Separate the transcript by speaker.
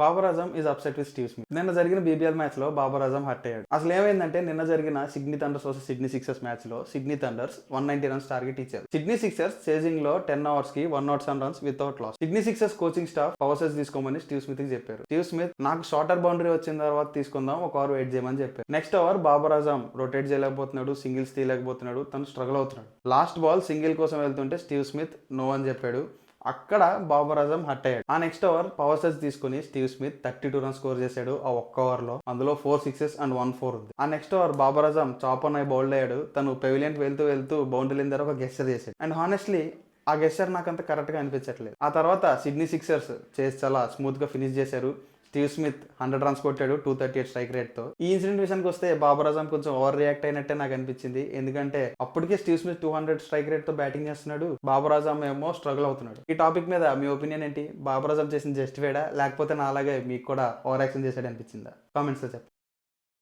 Speaker 1: Babur Azam is upset with Steve Smith. నిన్న జరిగిన BBL match లో బాబర్ ఆజం హర్ట్ అయ్యాడు. అసలు ఏమైందంటే నిన్న జరిగిన Sydney Thunders versus Sydney Sixers match లో సిడ్నీ థండర్స్ 190 రన్స్ టార్గెట్ ఇచ్చారు. సిడ్నీ సిక్సర్స్ చేజింగ్ లో 10 ఓవర్స్ కి 107 runs without loss. Sydney Sixers coaching staff power సెస్ తీసుకోమని స్టీవ్ స్మిత్ కి చెప్పారు. స్టీవ్ స్మిత్ నాకు షార్టర్ బౌండరీ వచ్చిన తర్వాత తీసుకుందాం, ఒక ఓవర్ వెయిట్ చేయమని చెప్పారు. Next over Babar Azam rotate చేయలేకపోతున్నాడు, సింగిల్స్ తీయలేకపోతున్నాడు, తను స్ట్రగుల్ అవుతున్నాడు. లాస్ట్ బాల్ సింగిల్ కోసం వెళ్తుంటే స్టీవ్ స్మిత్ నో అని చెప్పాడు. అక్కడ బాబర్ ఆజం హట్ అయ్యాడు. ఆ నెక్స్ట్ ఓవర్ పవర్ సెస్ తీసుకుని స్టీవ్ స్మిత్ 32 రన్స్ స్కోర్ చేశాడు ఆ ఒక్క ఓవర్ లో. అందులో 4 సిక్సెస్ అండ్ 1 4 ఉంది. ఆ నెక్స్ట్ ఓవర్ బాబర్ ఆజం చాప్ అన్న బౌల్డ్ అయ్యాడు. తను పెవిలియన్ వెళ్తూ బౌండరీ లైన్ దగ్గర ఒక గెస్చర్ చేశాడు. అండ్ హానెస్ట్లీ ఆ గెస్చర్ నాకు అంత కరెక్ట్ గా అనిపించట్లేదు. ఆ తర్వాత సిడ్నీ సిక్సర్స్ చేసి చాలా స్మూత్ గా ఫినిష్ చేశారు. స్టీవ్ స్మిత్ 100 రన్స్ కొట్టాడు 238 స్ట్రైక్ రేట్ తో. ఈ ఇన్సిడెంట్ విషయానికి వస్తే బాబర్ ఆజం కొంచెం ఓవర్ రియాక్ట్ అయినట్టే నాకు అనిపించింది. ఎందుకంటే అప్పటికే స్టీవ్ స్మిత్ 200 స్ట్రైక్ రేట్ తో బ్యాటింగ్ చేస్తున్నాడు, బాబర్ ఆజం ఏమో స్ట్రగుల్ అవుతున్నాడు. ఈ టాపిక్ మీద మీ ఒపీనియన్ ఏంటి? బాబర్ ఆజం చేసిన జస్టిఫైడా, లేకపోతే నా అలాగే మీకు కూడా ఓవర్ యాక్షన్ చేశాడు అనిపించిందా? కామెంట్స్ లో చెప్పండి.